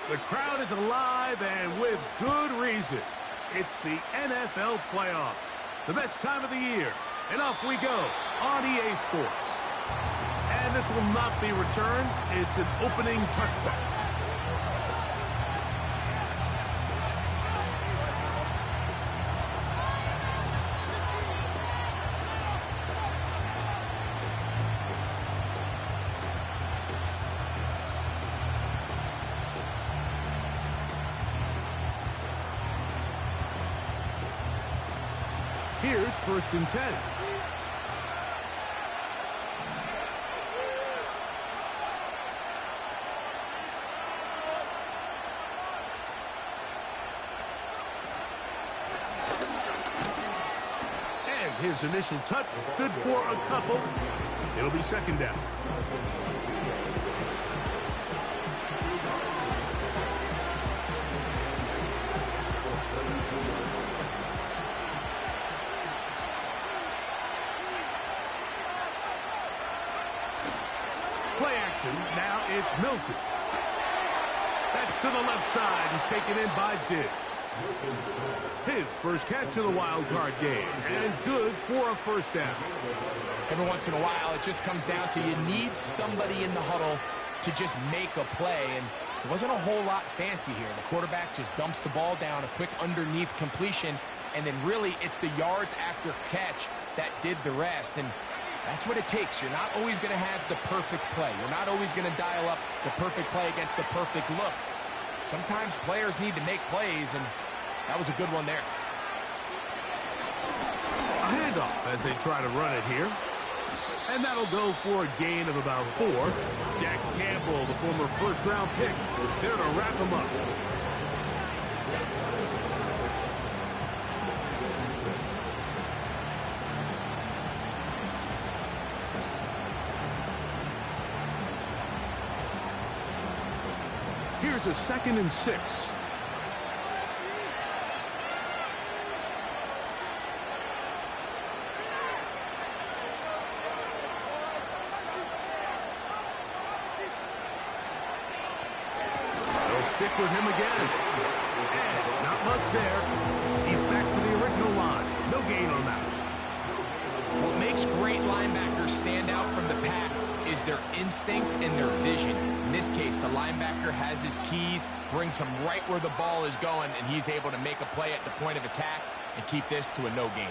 The crowd is alive, and with good reason. It's the NFL playoffs, the best time of the year. And off we go on EA Sports. And this will not be returned. It's an opening touchback. Here's 1st and 10. And his initial touch, good for a couple. It'll be 2nd down. Play action. Now it's Milton. That's to the left side and taken in by Diggs. His first catch of the wild card game, and good for a 1st down. Every once in a while, it just comes down to you need somebody in the huddle to just make a play, and it wasn't a whole lot fancy here. The quarterback just dumps the ball down, a quick underneath completion, and then really it's the yards after catch that did the rest. And that's what it takes. You're not always going to have the perfect play. You're not always going to dial up the perfect play against the perfect look. Sometimes players need to make plays, and that was a good one there. A handoff as they try to run it here. And that'll go for a gain of about 4. Jack Campbell, the former 1st-round pick, there to wrap him up. Here's a 2nd and 6. They'll stick with him again. And not much there. He's back to the original line. No gain on that. What makes great linebackers stand out from the pack is their instincts and their vision. In this case, the linebacker has his keys, brings him right where the ball is going, and he's able to make a play at the point of attack and keep this to a no gain.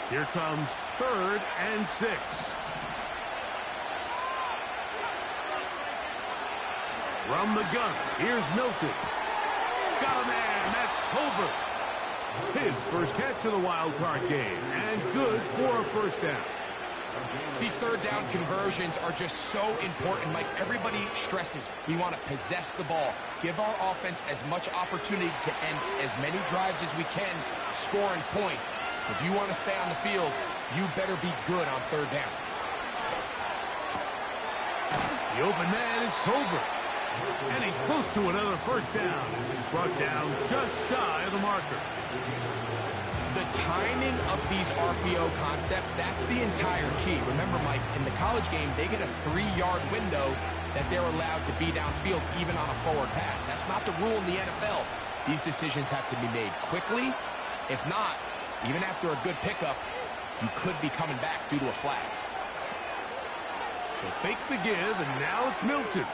Here comes 3rd and 6. From the gun, here's Milton. Got a man, that's Tolbert. His first catch of the wild card game, and good for a 1st down. These 3rd down conversions are just so important, Mike. Everybody stresses we want to possess the ball, give our offense as much opportunity to end as many drives as we can, scoring points. So if you want to stay on the field, you better be good on 3rd down. The open man is Tolbert. And he's close to another 1st down as he's brought down just shy of the marker. The timing of these RPO concepts, that's the entire key. Remember, Mike, in the college game, they get a 3-yard window that they're allowed to be downfield even on a forward pass. That's not the rule in the NFL. These decisions have to be made quickly. If not, even after a good pickup, you could be coming back due to a flag. So fake the give, and now it's Milton.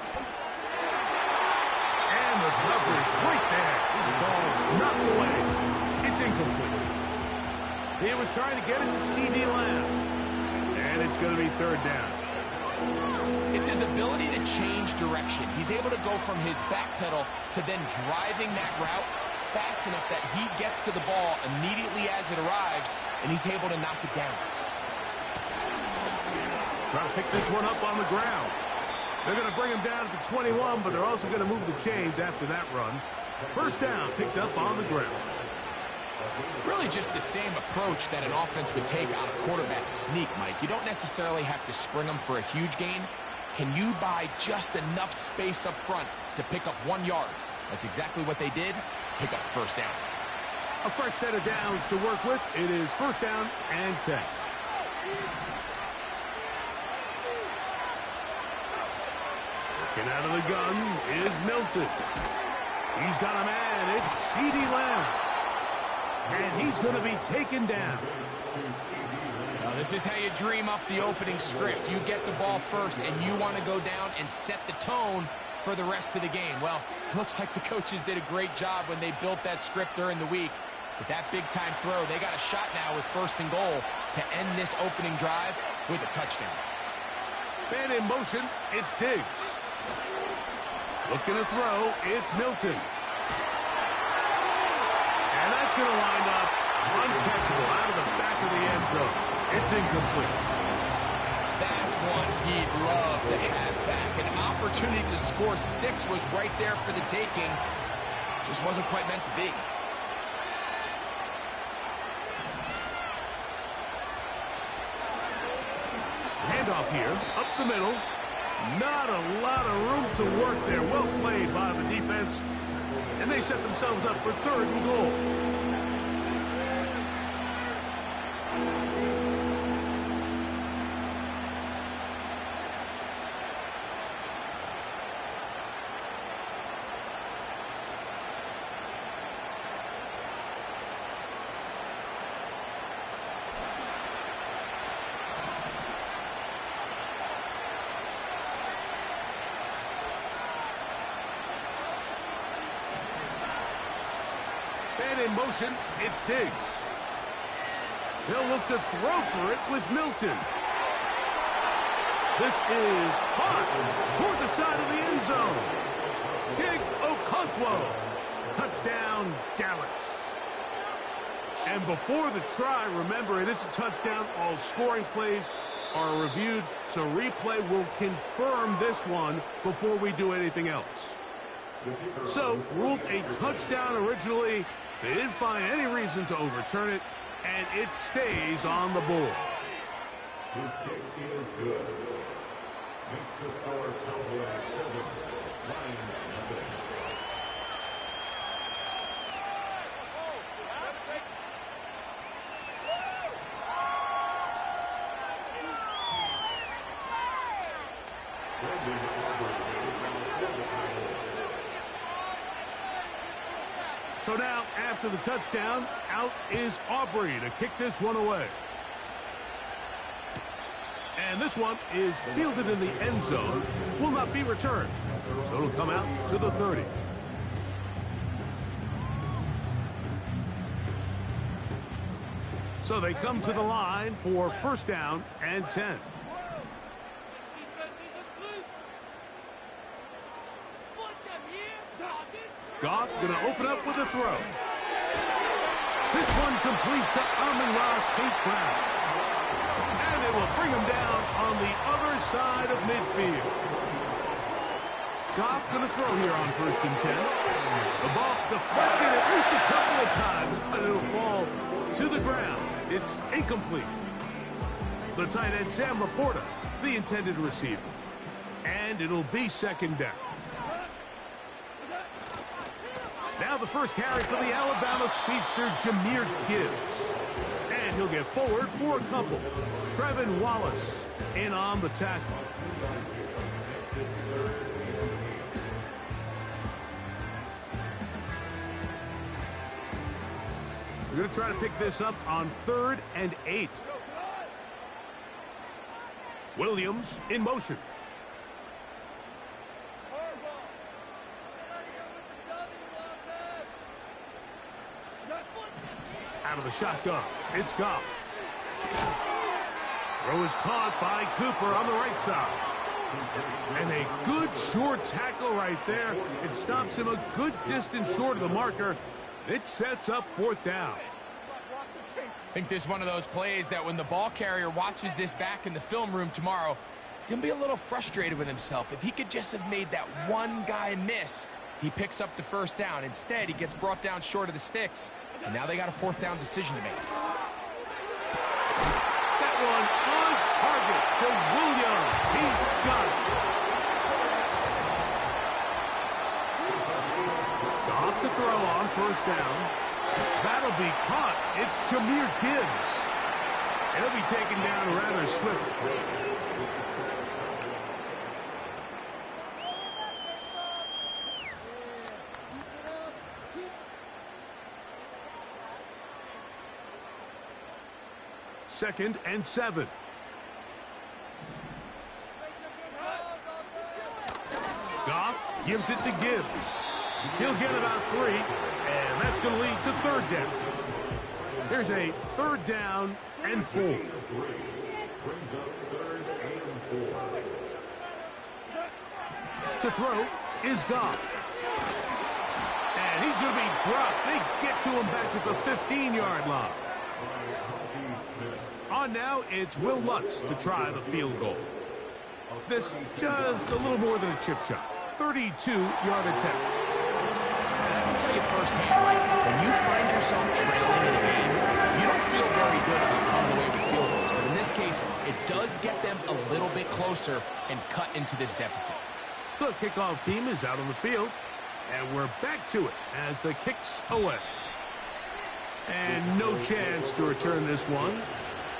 And the coverage right there. This ball knocked away. It's incomplete. He was trying to get it to C.D. Lamb. And it's going to be 3rd down. It's his ability to change direction. He's able to go from his back pedal to then driving that route fast enough that he gets to the ball immediately as it arrives, and he's able to knock it down. Trying to pick this one up on the ground. They're going to bring him down to the 21, but they're also going to move the chains after that run. 1st down picked up on the ground. Really just the same approach that an offense would take on a quarterback sneak, Mike. You don't necessarily have to spring them for a huge gain. Can you buy just enough space up front to pick up 1 yard? That's exactly what they did. Pick up 1st down. A fresh set of downs to work with. It is first down and 10. Looking out of the gun is Milton. He's got a man. It's CeeDee Lamb. And he's going to be taken down. Now, this is how you dream up the opening script. You get the ball first, and you want to go down and set the tone for the rest of the game. Well, it looks like the coaches did a great job when they built that script during the week. With that big-time throw, they got a shot now with first and goal to end this opening drive with a touchdown. Man in motion, it's Diggs. Looking to throw, it's Milton. And that's going to wind up uncatchable out of the back of the end zone. It's incomplete. That's one he'd love to have back. An opportunity to score 6 was right there for the taking. Just wasn't quite meant to be. Handoff here, up the middle. Not a lot of room to work there. Well played by the defense. And they set themselves up for third and goal. And in motion, it's Diggs. He'll look to throw for it with Milton. This is caught toward the side of the end zone. Jake Okonkwo. Touchdown, Dallas. And before the try, remember, it is a touchdown. All scoring plays are reviewed, so replay will confirm this one before we do anything else. So, ruled a touchdown originally. They didn't find any reason to overturn it, and it stays on the board. His kick is good. Makes the score Cowboys 7, Lions nothing. So now, after the touchdown, out is Aubrey to kick this one away. And this one is fielded in the end zone, will not be returned. So it'll come out to the 30. So they come to the line for first down and 10. Goff going to open up with a throw. This one completes to Amon-Ra St. Brown. And it will bring him down on the other side of midfield. Goff going to throw here on first and 10. The ball deflected at least a couple of times, but it'll fall to the ground. It's incomplete. The tight end, Sam Laporta, the intended receiver. And it'll be second down. Now the first carry for the Alabama speedster, Jahmyr Gibbs. And he'll get forward for a couple. Trevin Wallace in on the tackle. We're going to try to pick this up on 3rd and 8. Williams in motion. Out of the shotgun, it's Goff. Throw is caught by Cooper on the right side. And a good short tackle right there. It stops him a good distance short of the marker. It sets up fourth down. I think this is one of those plays that when the ball carrier watches this back in the film room tomorrow, he's going to be a little frustrated with himself. If he could just have made that one guy miss, he picks up the first down. Instead, he gets brought down short of the sticks. And now they got a fourth down decision to make. That one on target to Williams. He's got it. Goff to throw on first down. That'll be caught. It's Jahmyr Gibbs. And he'll be taken down rather swiftly. Second and 7. Goff gives it to Gibbs. He'll get about 3, and that's going to lead to third down. Here's a third down and 4. To throw is Goff. And he's going to be dropped. They get to him back at the 15-yard line. On now, it's Will Lutz to try the field goal. This just a little more than a chip shot. 32-yard attempt. I can tell you firsthand, Mike, when you find yourself trailing in a game, you don't feel very good about coming away with field goals. But in this case, it does get them a little bit closer and cut into this deficit. The kickoff team is out on the field, and we're back to it as the kick's away. And no chance to return this one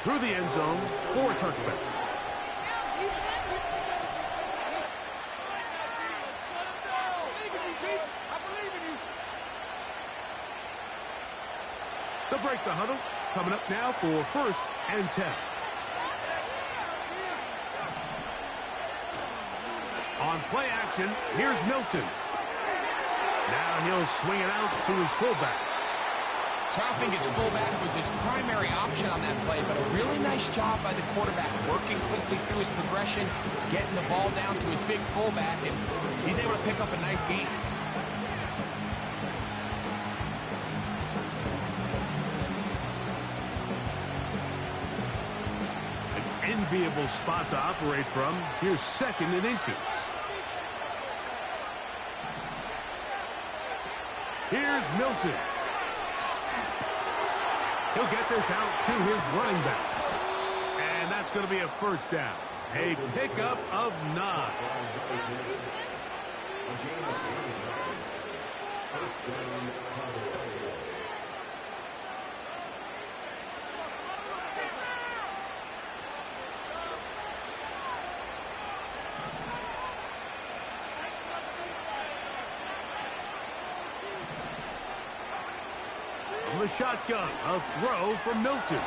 through the end zone for a touchback. They'll break the huddle. Coming up now for first and 10. On play action, here's Milton. Now he'll swing it out to his fullback. So I don't think his fullback was his primary option on that play, but a really nice job by the quarterback, working quickly through his progression, getting the ball down to his big fullback, and he's able to pick up a nice gain. An enviable spot to operate from. Here's second and inches. Here's Milton. He'll get this out to his running back. And that's going to be a first down. A pickup of 9. The shotgun, a throw from Milton.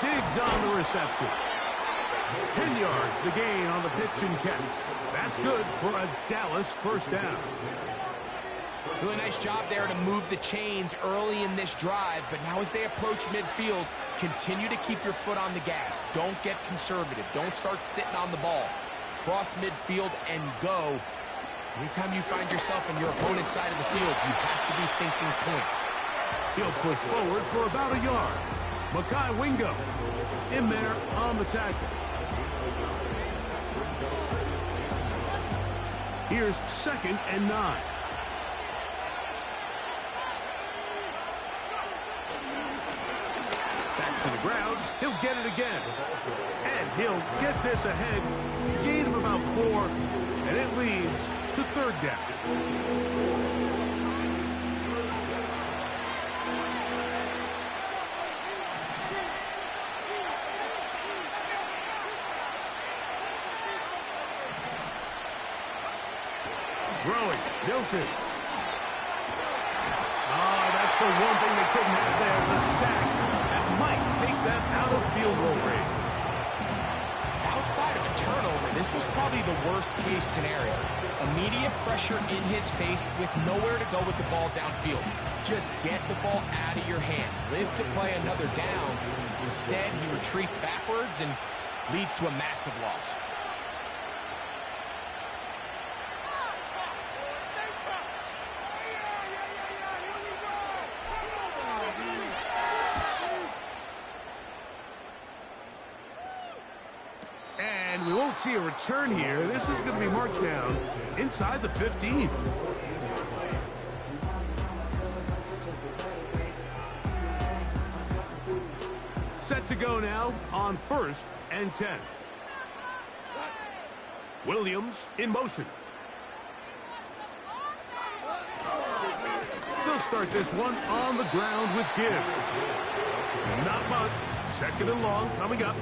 Digs on the reception. 10 yards, the gain on the pitch and catch. That's good for a Dallas first down. Really nice job there to move the chains early in this drive, but now as they approach midfield, continue to keep your foot on the gas. Don't get conservative. Don't start sitting on the ball. Cross midfield and go. Anytime you find yourself on your opponent's side of the field, you have to be thinking points. He'll push forward for about a yard. Mekhi Wingo in there on the tackle. Here's second and 9. Back to the ground. He'll get it again. And he'll get this ahead. Gain of about 4. And it leads to third down. Throwing, Milton. Oh, that's the one thing they couldn't have there, the sack. That might take them out of field goal range. Outside of a turnover, this was probably the worst-case scenario. Immediate pressure in his face with nowhere to go with the ball downfield. Just get the ball out of your hand. Live to play another down. Instead, he retreats backwards and leads to a massive loss. We won't see a return here. This is going to be marked down inside the 15. Set to go now on first and 10. Williams in motion. They'll They'll start this one on the ground with Gibbs. Not much. Second and long coming up.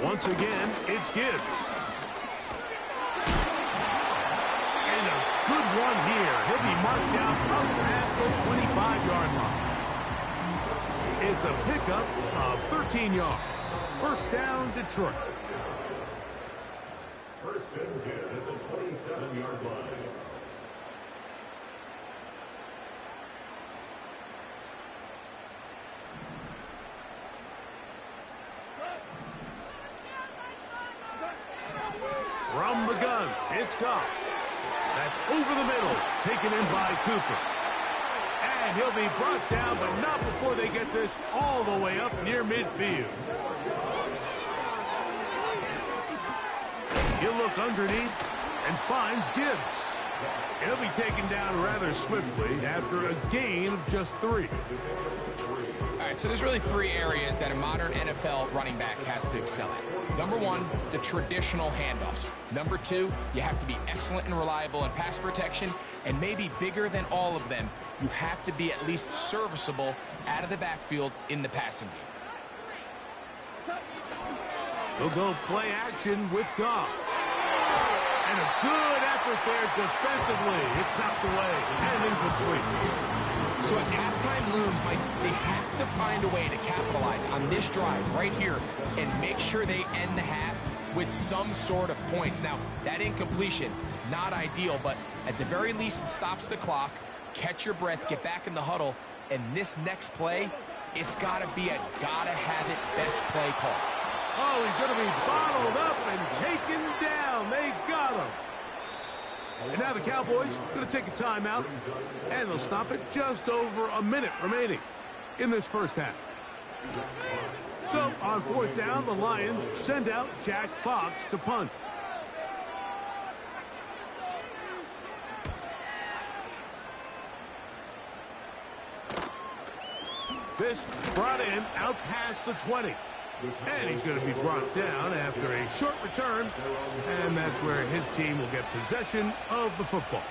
Once again, it's Gibbs. And a good one here. He'll be marked down up past the 25-yard line. It's a pickup of 13 yards. First down, Detroit. First and 10 at the 27-yard line. From the gun, it's Goff. That's over the middle, taken in by Cooper. And he'll be brought down, but not before they get this all the way up near midfield. He'll look underneath and finds Gibbs. He'll be taken down rather swiftly after a gain of just 3. All right, so there's really 3 areas that a modern NFL running back has to excel at. Number 1, the traditional handoffs. Number 2, you have to be excellent and reliable in pass protection. And maybe bigger than all of them, you have to be at least serviceable out of the backfield in the passing game. He'll go play action with Goff. And a good effort there defensively. It's knocked away and incomplete. So as halftime looms, Mike, they have to find a way to capitalize on this drive right here and make sure they end the half with some sort of points. Now, that incompletion, not ideal, but at the very least, it stops the clock. Catch your breath, get back in the huddle, and this next play, it's got to be a gotta-have-it best play call. Oh, he's going to be bottled up and taken down. They got him. And now the Cowboys going to take a timeout, and they'll stop it just over a minute remaining in this first half. So on 4th down, the Lions send out Jack Fox to punt. This brought in out past the 20. And he's going to be brought down after a short return. And that's where his team will get possession of the football.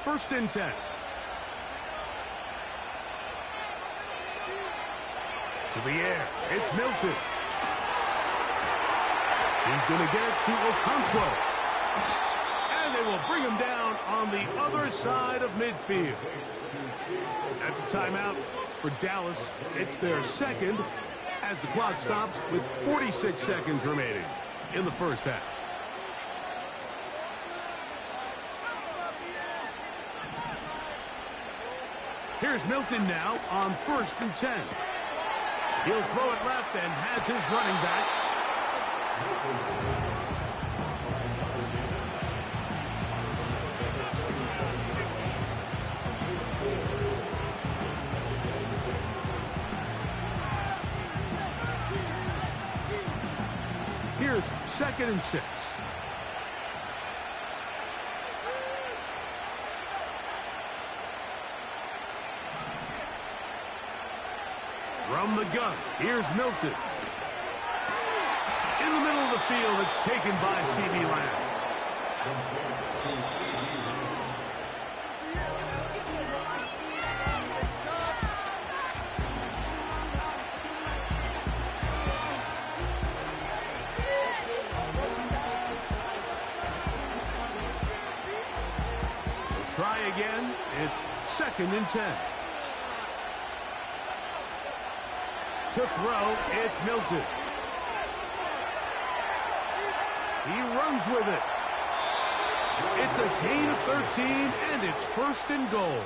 First and 10. To the air. It's Milton. He's going to get it to Okonkwo. And they will bring him down on the other side of midfield. That's a timeout for Dallas. It's their second as the clock stops with 46 seconds remaining in the first half. Here's Milton now on 1st and 10. He'll throw it left and has his running back. Here's 2nd and 6. From the gun, here's Milton. In the middle of the field, it's taken by C.D. Lamb. We'll try again. It's 2nd and 10. To throw, it's Milton. He runs with it. It's a gain of 13, and it's 1st and goal.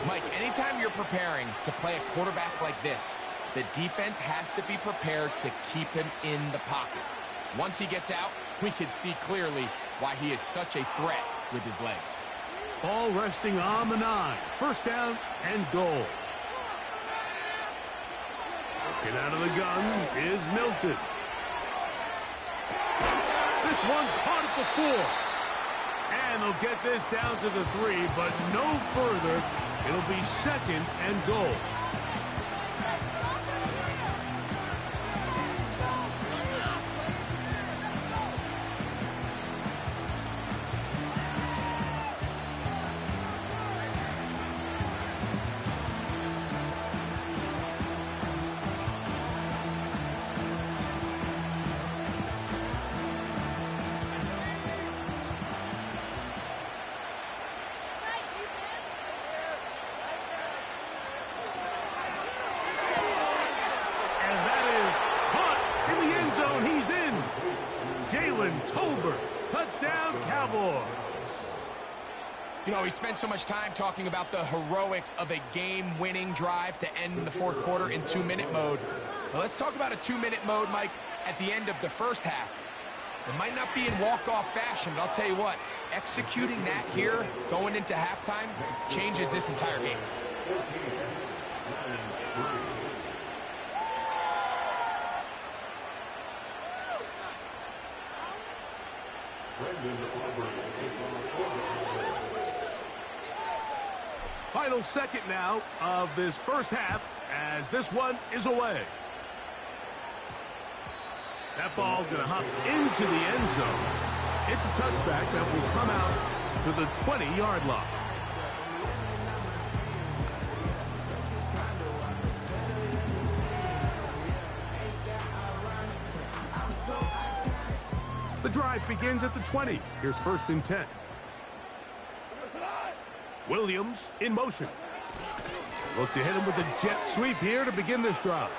Mike, anytime you're preparing to play a quarterback like this, the defense has to be prepared to keep him in the pocket. Once he gets out, we can see clearly why he is such a threat with his legs. Ball resting on the 9. First down and goal. And out of the gun is Milton. This one caught at the 4. And they'll get this down to the 3, but no further. It'll be 2nd and goal. He's in. Jalen Tolbert. Touchdown, Cowboys. You know, we spent so much time talking about the heroics of a game-winning drive to end the fourth quarter in 2-minute mode. Well, let's talk about a 2-minute mode, Mike, at the end of the first half. It might not be in walk-off fashion, but I'll tell you what, executing that here, going into halftime, changes this entire game. Final second now of this first half as this one is away. That ball going to hop into the end zone. It's a touchback that will come out to the 20-yard line. The drive begins at the 20. Here's 1st and 10. Williams in motion. Look to hit him with a jet sweep here to begin this drive.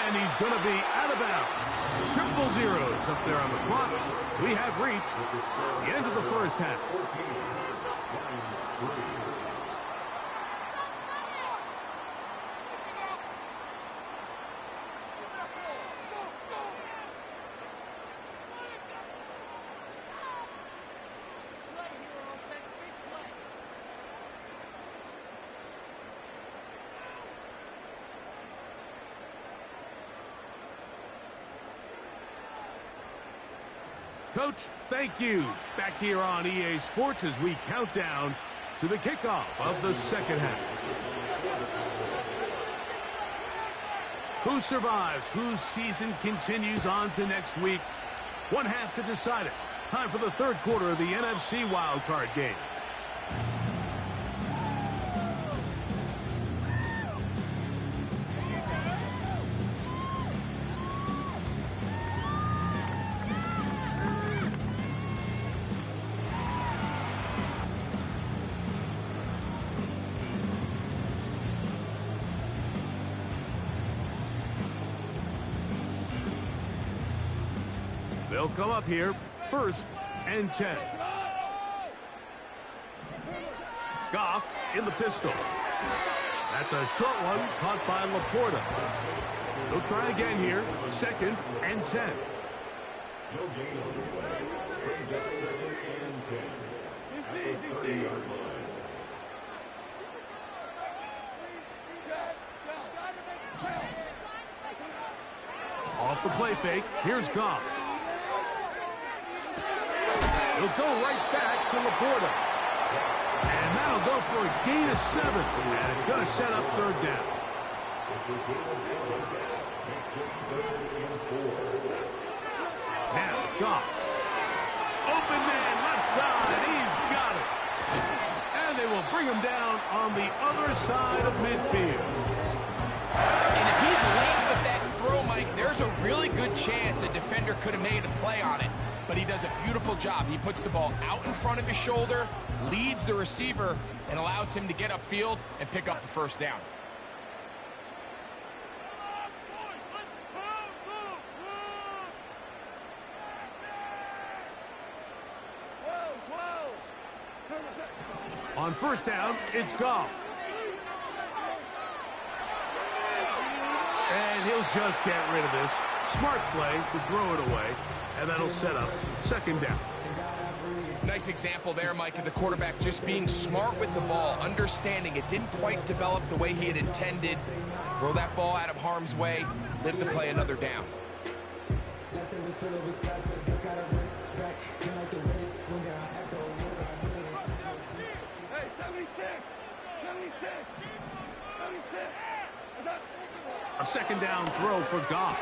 And he's going to be out of bounds. Triple zeros up there on the clock. We have reached the end of the first half. Coach, thank you. Back here on EA Sports as we count down to the kickoff of the second half. Who survives? Whose season continues on to next week? One half to decide it. Time for the third quarter of the NFC Wildcard game. They'll come up here, 1st and 10. Goff in the pistol. That's a short one caught by Laporta. They'll try again here, 2nd and 10. No gain on the play. Brings up 2nd and 10. At the 30-yard line. Off the play fake, here's Goff. He'll go right back to Laporta. And that'll go for a gain of 7. And it's going to set up 3rd down. Now, Goff. Open man, left side. He's got it. And they will bring him down on the other side of midfield. And if he's late with that throw, Mike, there's a really good chance a defender could have made a play on it. But he does a beautiful job. He puts the ball out in front of his shoulder, leads the receiver, and allows him to get upfield and pick up the 1st down. On 1st down, it's Goff. And he'll just get rid of this. Smart play to throw it away. And that'll set up 2nd down. Nice example there, Mike, of the quarterback just being smart with the ball, understanding it didn't quite develop the way he had intended. Throw that ball out of harm's way, live to play another down. A second down throw for Goff.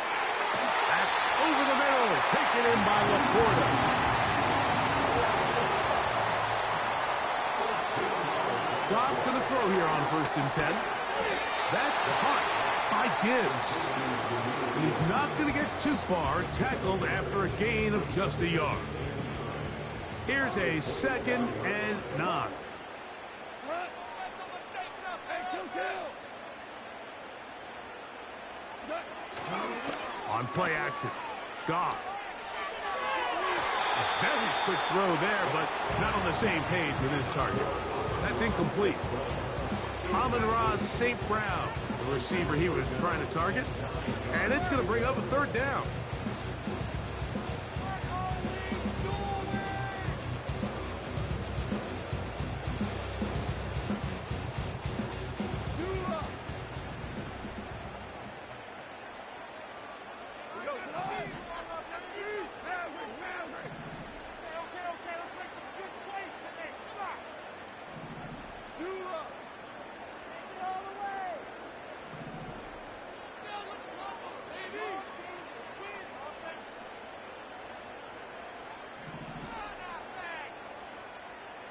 That's over the middle, taken in by Laporta. Goff going to throw here on 1st and 10. That's caught by Gibbs. And he's not going to get too far, tackled after a gain of just a yard. Here's a 2nd and 9. On play action, Goff. A very quick throw there, but not on the same page with his target. That's incomplete. Amon-Ra St. Brown, the receiver he was trying to target. And it's going to bring up a 3rd down.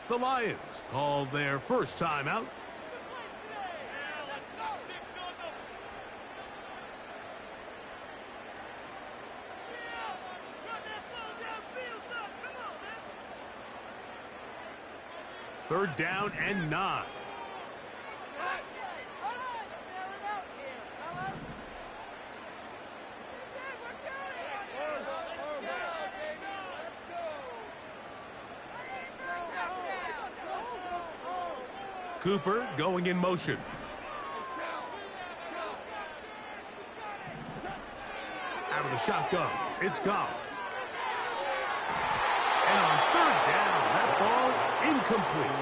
The Lions called their first timeout. Third down and 9. Cooper going in motion. Out of the shotgun, it's Goff. And on 3rd down, that ball incomplete.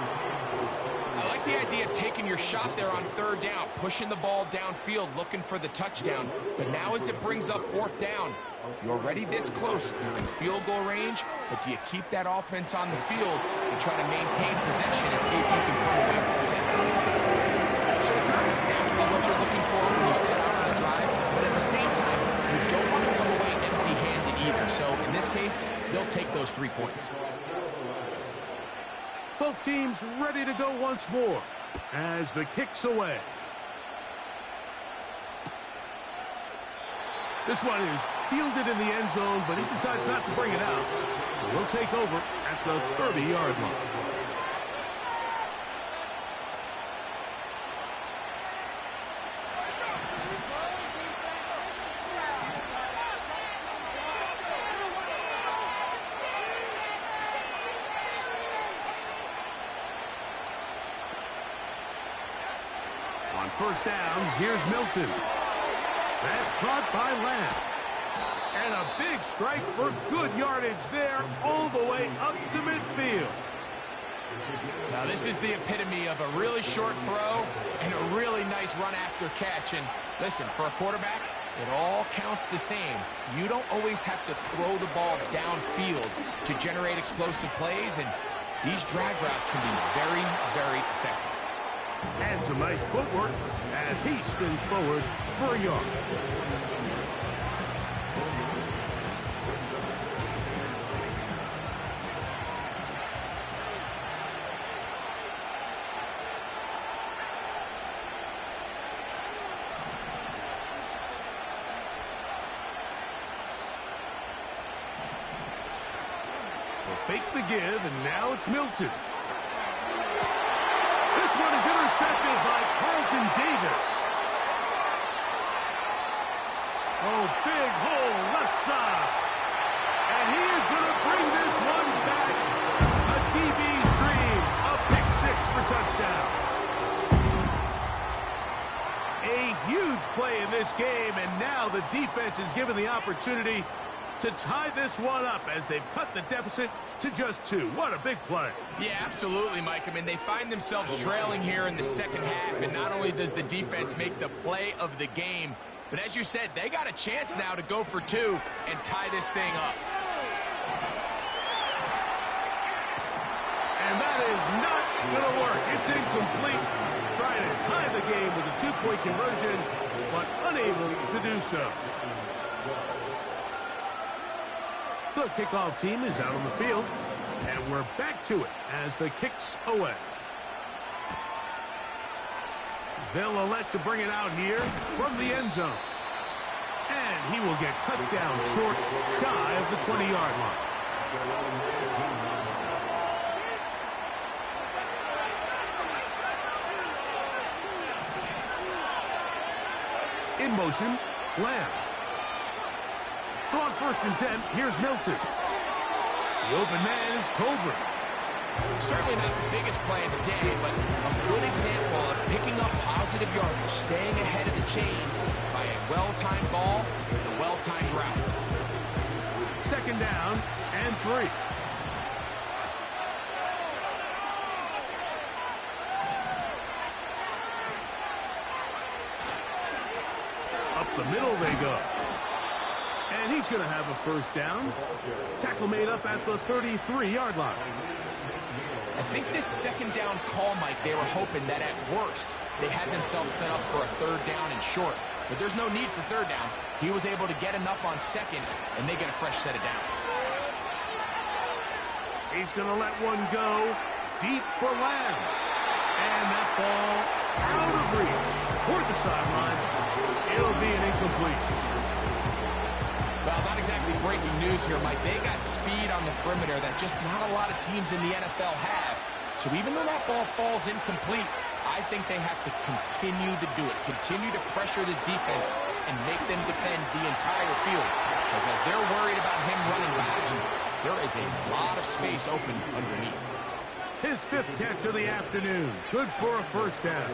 I like the idea of taking your shot there on 3rd down, pushing the ball downfield, looking for the touchdown. But now as it brings up 4th down, you're already this close. You're in field goal range, but do you keep that offense on the field and try to maintain possession and see if you can come away with 6? So it's not exactly what you're looking for when you set out on a drive, but at the same time, you don't want to come away empty-handed either. So in this case, they'll take those 3 points. Both teams ready to go once more as the kick's away. This one is fielded in the end zone, but he decides not to bring it out. So we'll take over at the 30-yard line. On 1st down, here's Milton. That's caught by Lamb. And a big strike for good yardage there all the way up to midfield. Now this is the epitome of a really short throw and a really nice run after catch. And listen, for a quarterback, it all counts the same. You don't always have to throw the ball downfield to generate explosive plays, and these drag routes can be very, very effective. And some nice footwork as he spins forward for a yard. They'll fake the give, and now it's Milton. This one is intercepted by Carlton Davis. Oh, big hole left side. And he is going to bring this one back. A DB's dream. A pick 6 for touchdown. A huge play in this game, and now the defense is given the opportunity to tie this one up as they've cut the deficit to just 2. What a big play. Yeah, absolutely, Mike. I mean, they find themselves trailing here in the second half, and not only does the defense make the play of the game, but as you said, they got a chance now to go for 2 and tie this thing up. And that is not going to work. It's incomplete. Trying to tie the game with a 2-point conversion, but unable to do so. The kickoff team is out on the field, and we're back to it as the kick's away. They'll elect to bring it out here from the end zone. And he will get cut down short, shy of the 20-yard line. In motion, Lamb. So on 1st and 10, here's Milton. The open man is Tolbert. Certainly not the biggest play of the day, but a good example of picking up positive yardage, staying ahead of the chains by a well-timed ball and a well-timed route. 2nd down and 3. Up the middle they go. And he's going to have a 1st down. Tackle made up at the 33-yard line. I think this 2nd down call, Mike, they were hoping that at worst they had themselves set up for a 3rd down and short. But there's no need for 3rd down. He was able to get enough on 2nd, and they get a fresh set of downs. He's going to let one go deep for Lamb. And that ball out of reach toward the sideline. It'll be an incompletion. Well, not exactly breaking news here, Mike. They got speed on the perimeter that just not a lot of teams in the NFL have. So even though that ball falls incomplete, I think they have to continue to do it. Continue to pressure this defense and make them defend the entire field. Because as they're worried about him running by them, there is a lot of space open underneath. His 5th catch of the afternoon. Good for a 1st down.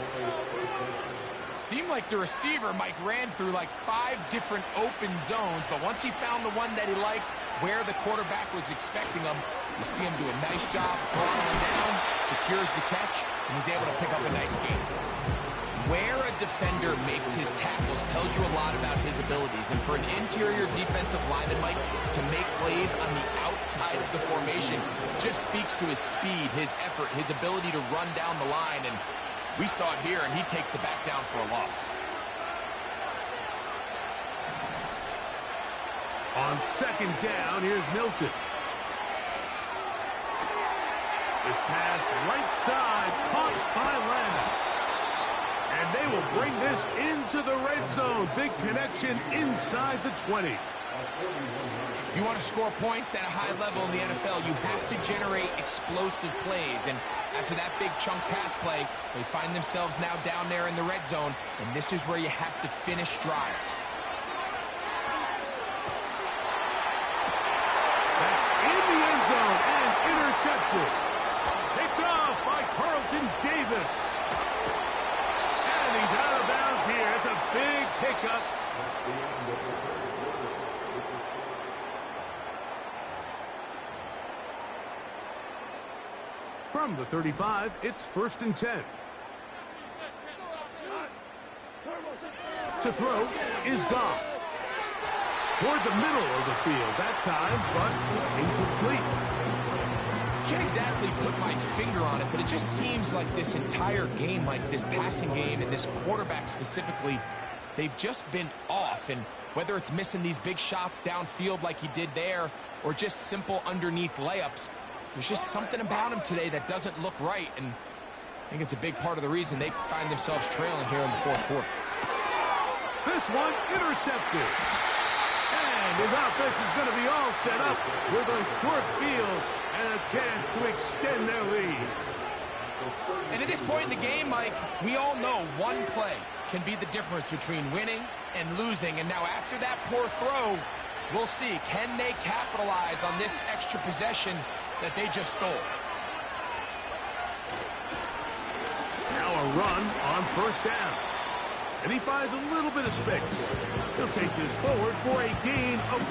Seemed like the receiver, Mike, ran through like 5 different open zones, but once he found the one that he liked where the quarterback was expecting him, you see him do a nice job throttling down, secures the catch, and he's able to pick up a nice gain. Where a defender makes his tackles tells you a lot about his abilities, and for an interior defensive lineman, Mike, to make plays on the outside of the formation just speaks to his speed, his effort, his ability to run down the line, and we saw it here, and he takes the back down for a loss. On 2nd down, here's Milton. This pass right side, caught by Lamb. And they will bring this into the red zone. Big connection inside the 20. If you want to score points at a high level in the NFL, you have to generate explosive plays. And after that big chunk pass play, they find themselves now down there in the red zone, and this is where you have to finish drives. That's in the end zone and intercepted. Picked off by Carlton Davis. And he's out of bounds here. It's a big pickup. From the 35, it's 1st and 10. To throw is Goff. Toward the middle of the field that time, but incomplete. Can't exactly put my finger on it, but it just seems like this entire game, like this passing game and this quarterback specifically, they've just been off. And whether it's missing these big shots downfield like he did there or just simple underneath layups, there's just something about him today that doesn't look right, and I think it's a big part of the reason they find themselves trailing here in the 4th quarter. This one intercepted. And his offense is going to be all set up with a short field and a chance to extend their lead. And at this point in the game, Mike, we all know one play can be the difference between winning and losing. And now after that poor throw, we'll see, can they capitalize on this extra possession that they just stole? Now a run on 1st down. and he finds a little bit of space. He'll take this forward for a gain of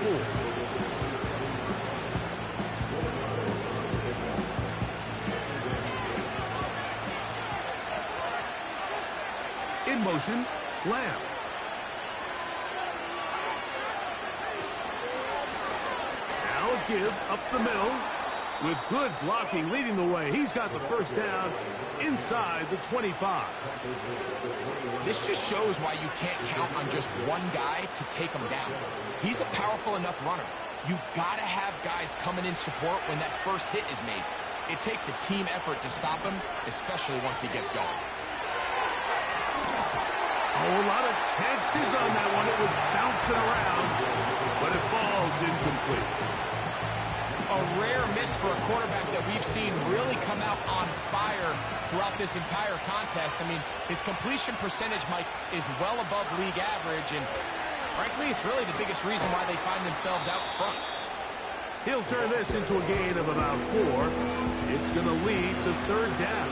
4. In motion, Lamb. Now a give up the middle. With good blocking leading the way, he's got the first down inside the 25. This just shows why you can't count on just one guy to take him down. He's a powerful enough runner. You gotta have guys coming in support when that first hit is made. It takes a team effort to stop him, especially once he gets going. Oh, a lot of chances on that one. It was bouncing around, but it falls incomplete. A rare miss for a quarterback that we've seen really come out on fire throughout this entire contest. I mean, his completion percentage, Mike, is well above league average, and frankly, it's really the biggest reason why they find themselves out front. He'll turn this into a gain of about 4. It's going to lead to third down.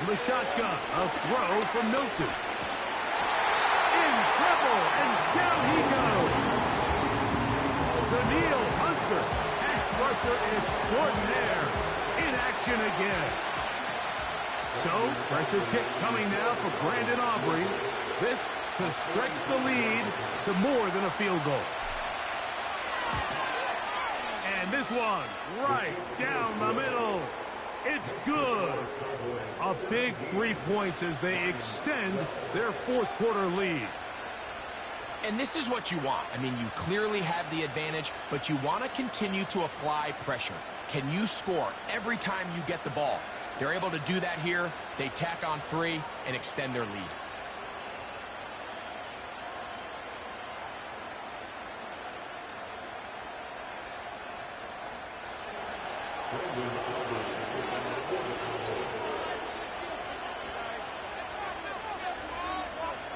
The shotgun, a throw from Milton. In trouble, and down he goes. Daniil Hunter, pass rusher extraordinaire, in action again. So, pressure kick coming now for Brandon Aubrey. This to stretch the lead to more than a field goal. And this one, right down the middle. It's good. A big 3 points as they extend their fourth quarter lead. And this is what you want. I mean, you clearly have the advantage, but you want to continue to apply pressure. Can you score every time you get the ball? They're able to do that here. They tack on 3 and extend their lead.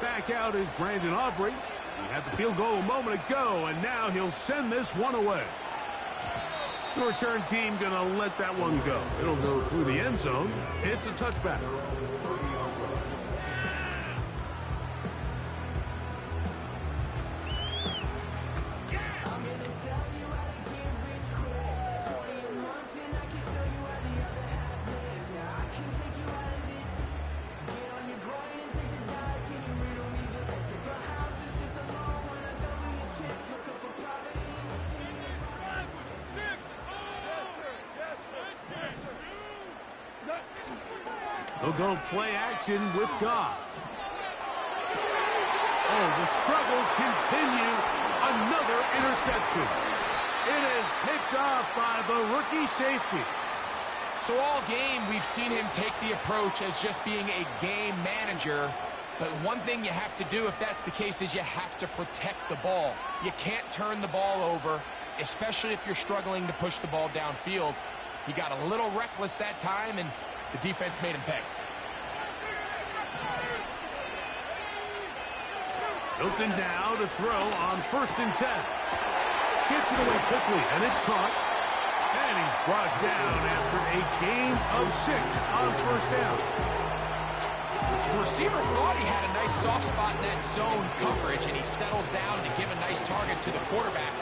Back out is Brandon Aubrey. He had the field goal a moment ago, and now he'll send this one away. The return team going to let that one go. It'll go through the end zone. It's a touchback. They'll go play action with Goff. Oh, the struggles continue. Another interception. It is picked off by the rookie safety. So all game, we've seen him take the approach as just being a game manager. But one thing you have to do if that's the case is you have to protect the ball. You can't turn the ball over, especially if you're struggling to push the ball downfield. He got a little reckless that time, and the defense made him pay. Milton now to throw on 1st and 10. Gets it away quickly, and it's caught. And he's brought down after a gain of 6 on 1st down. The receiver thought he had a nice soft spot in that zone coverage, and he settles down to give a nice target to the quarterback.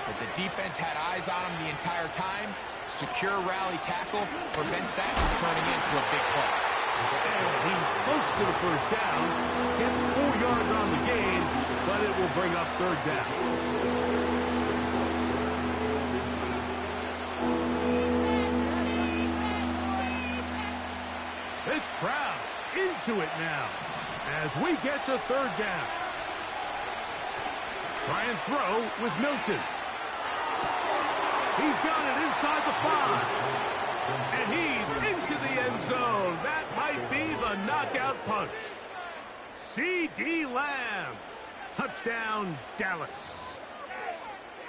But the defense had eyes on him the entire time. Secure rally tackle prevents that from turning into a big play. And he's close to the first down. Gets 4 yards on the gain, but it will bring up 3rd down. This crowd into it now as we get to 3rd down. Try and throw with Milton. He's got it inside the 5. And he's into the end zone. That might be the knockout punch. C.D. Lamb. Touchdown, Dallas.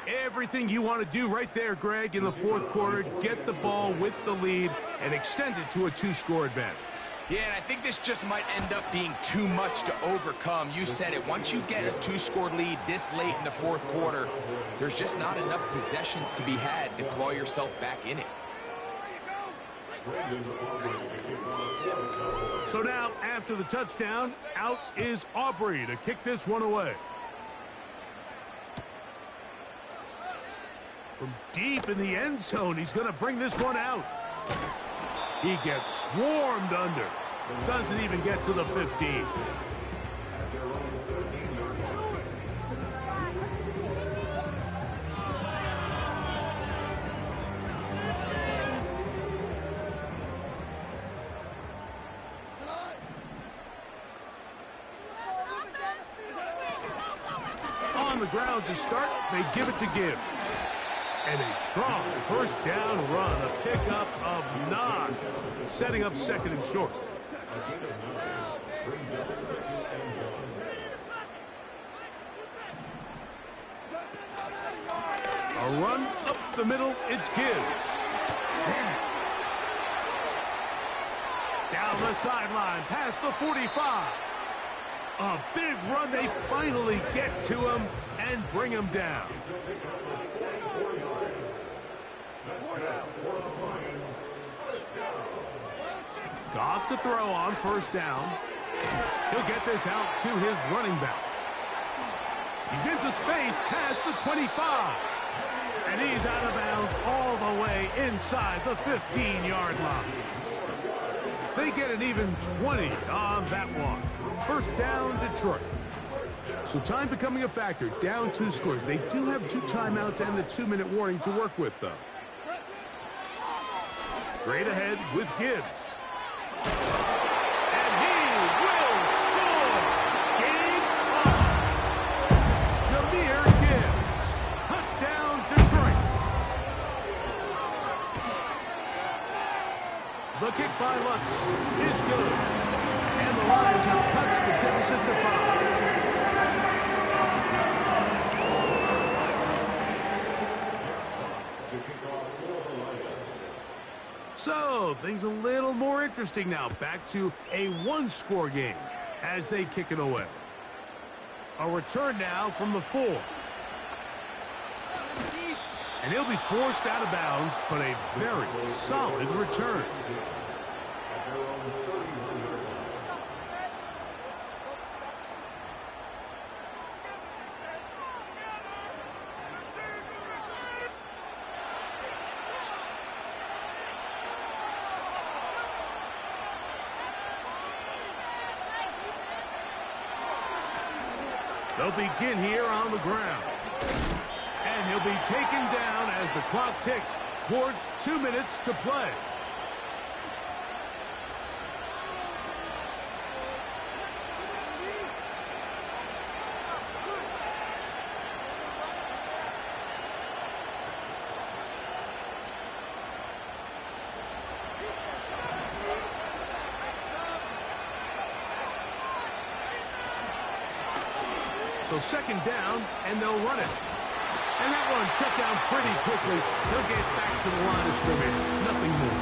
Everything you want to do right there, Greg, in the 4th quarter. Get the ball with the lead and extend it to a 2-score advantage. Yeah, and I think this just might end up being too much to overcome. You said it. Once you get a 2-score lead this late in the fourth quarter, there's just not enough possessions to be had to claw yourself back in it. So now, after the touchdown, out is Aubrey to kick this one away. From deep in the end zone, he's going to bring this one out. He gets swarmed under. Doesn't even get to the 15. On the ground to start, they give it to Gibbs. And a strong first down run, a pickup of 9, setting up second and short. A run up the middle, it's Gibbs. Down the sideline, past the 45. A big run, they finally get to him and bring him down. Goff to throw on first down. He'll get this out to his running back. He's into space past the 25. And he's out of bounds all the way inside the 15-yard line. They get an even 20 on that one. First down, Detroit. So time becoming a factor, down 2 scores. They do have 2 timeouts and the 2-minute warning to work with, though. Straight ahead with Gibbs. And he will score! Game on! Jahmyr Gibbs. Touchdown, Detroit. The kick by Lutz is good. And the Lions have cut the deficit to 5. So, things a little more interesting now. Back to a 1-score game as they kick it away. A return now from the 4. And he'll be forced out of bounds, but a very solid return. They'll begin here on the ground. And he'll be taken down as the clock ticks towards 2 minutes to play. So second down, and they'll run it. And that one shut down pretty quickly. He'll get back to the line of scrimmage. Nothing more.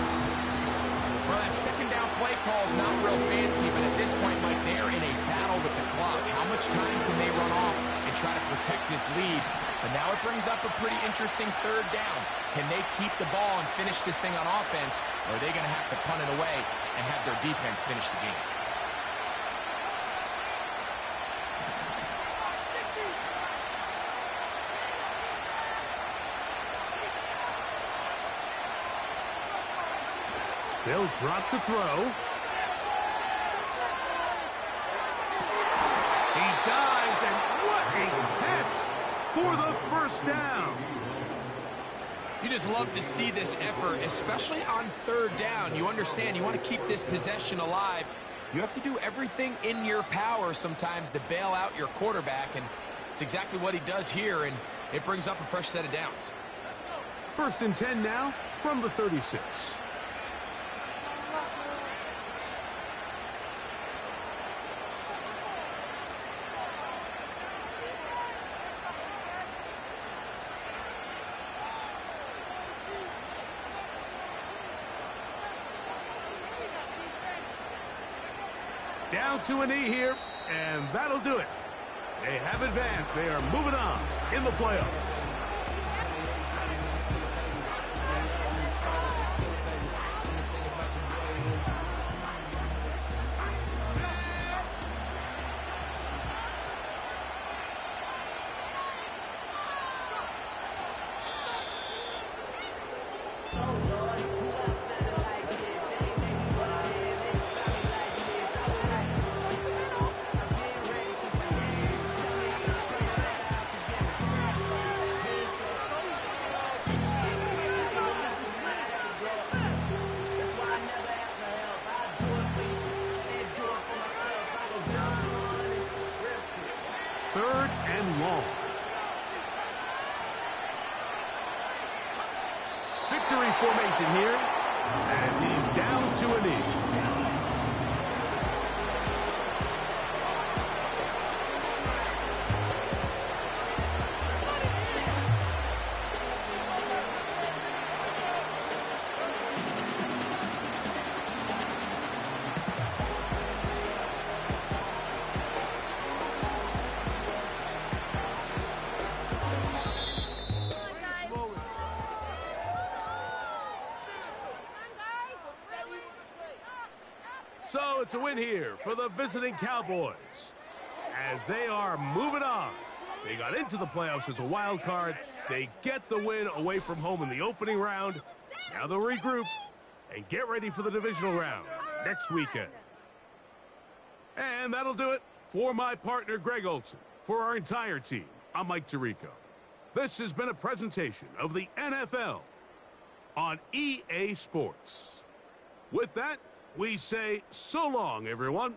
Well, that second down play call is not real fancy, but at this point, Mike, they're in a battle with the clock. How much time can they run off and try to protect this lead? But now it brings up a pretty interesting third down. Can they keep the ball and finish this thing on offense, or are they going to have to punt it away and have their defense finish the game? They'll drop to throw. He dives, and what a catch for the first down. You just love to see this effort, especially on third down. You understand, you want to keep this possession alive. You have to do everything in your power sometimes to bail out your quarterback, and it's exactly what he does here, and it brings up a fresh set of downs. First and 10 now from the 36. down to a knee here, and that'll do it. They have advanced. They are moving on in the playoffs. Third and long. Victory formation here as he's down to a knee. So it's a win here for the visiting Cowboys as they are moving on. They got into the playoffs as a wild card. They get the win away from home in the opening round. Now they'll regroup and get ready for the divisional round next weekend. And that'll do it for my partner, Greg Olson. For our entire team, I'm Mike Tirico. This has been a presentation of the NFL on EA Sports. With that, we say so long, everyone.